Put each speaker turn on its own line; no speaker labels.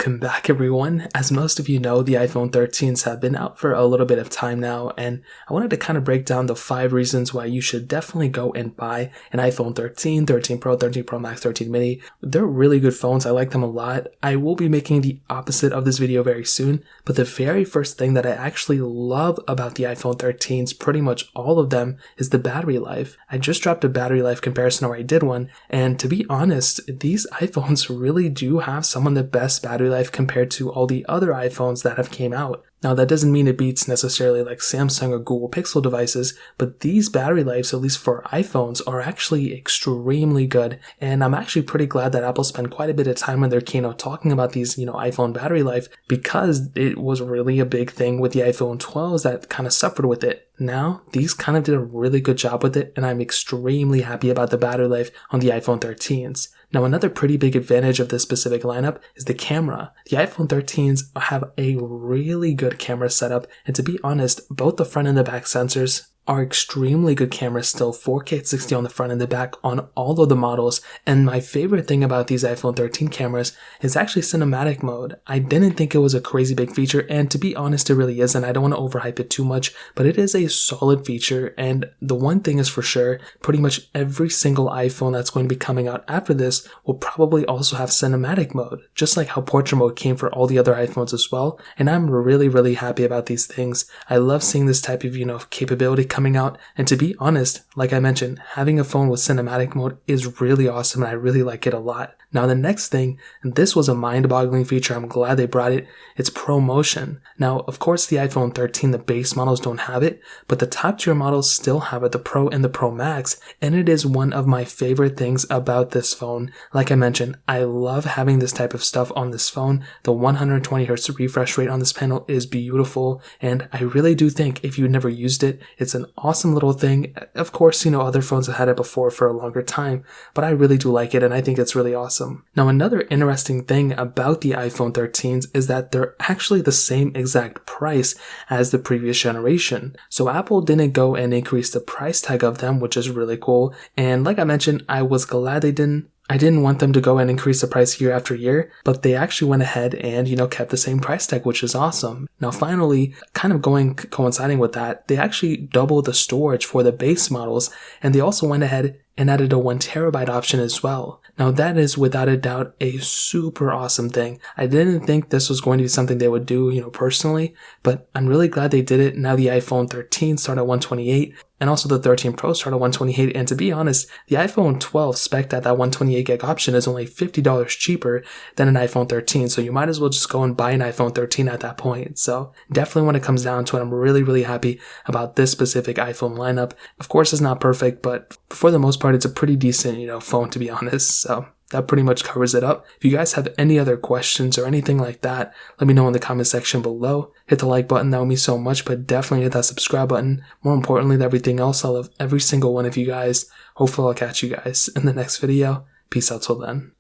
welcome back everyone. As most of you know, the iPhone 13s have been out for a little bit of time now, and I wanted to kind of break down the 5 reasons why you should definitely go and buy an iPhone 13, 13 Pro, 13 Pro Max, 13 mini. They're really good phones. I like them a lot. I will be making the opposite of this video very soon, but the very first thing that I actually love about the iPhone 13s, pretty much all of them, is the battery life. I just dropped a battery life comparison, or I did one, and to be honest, these iPhones really do have some of the best battery life compared to all the other iPhones that have came out. Now that doesn't mean it beats necessarily like Samsung or Google Pixel devices, but these battery lives, at least for iPhones, are actually extremely good. And I'm actually pretty glad that Apple spent quite a bit of time on their keynote talking about these, iPhone battery life, because it was really a big thing with the iPhone 12s that kind of suffered with it. Now, these kind of did a really good job with it, and I'm extremely happy about the battery life on the iPhone 13s. Now, another pretty big advantage of this specific lineup is the camera. The iPhone 13s have a really good camera setup, and to be honest, both the front and the back sensors are extremely good cameras still, 4K 60 on the front and the back on all of the models. And my favorite thing about these iPhone 13 cameras is actually cinematic mode. I didn't think it was a crazy big feature, and to be honest, it really isn't. I don't want to overhype it too much, but it is a solid feature. And the one thing is for sure, pretty much every single iPhone that's going to be coming out after this will probably also have cinematic mode, just like how portrait mode came for all the other iPhones as well. And I'm really happy about these things. I love seeing this type of, capability coming out, and to be honest, like I mentioned, having a phone with cinematic mode is really awesome, and I really like it a lot. Now the next thing, and this was a mind-boggling feature, I'm glad they brought it, it's ProMotion. Now of course the iPhone 13, the base models don't have it, but the top tier models still have it, the Pro and the Pro Max, and it is one of my favorite things about this phone. Like I mentioned, I love having this type of stuff on this phone. The 120Hz refresh rate on this panel is beautiful, and I really do think if you've never used it, it's an awesome little thing. Of course, other phones have had it before for a longer time, but I really do like it, and I think it's really awesome. Now, another interesting thing about the iPhone 13s is that they're actually the same exact price as the previous generation. So Apple didn't go and increase the price tag of them, which is really cool. And like I mentioned, I was glad they didn't. I didn't want them to go and increase the price year after year, but they actually went ahead and, kept the same price tag, which is awesome. Now finally, kind of coinciding with that, they actually doubled the storage for the base models, and they also went ahead and added a 1TB option as well. Now that is without a doubt a super awesome thing. I didn't think this was going to be something they would do, personally, but I'm really glad they did it. Now the iPhone 13 started at 128, and also the 13 Pro started at 128, and to be honest, the iPhone 12 spec'd at that 128 gig option is only $50 cheaper than an iPhone 13, so you might as well just go and buy an iPhone 13 at that point. So definitely when it comes down to it, I'm really happy about this specific iPhone lineup. Of course it's not perfect, but for the most part it's a pretty decent, phone, to be honest. So that pretty much covers it up. If you guys have any other questions or anything like that, let me know in the comment section below. Hit the like button, that would mean so much, but definitely hit that subscribe button. More importantly than everything else, I love every single one of you guys. Hopefully I'll catch you guys in the next video. Peace out till then.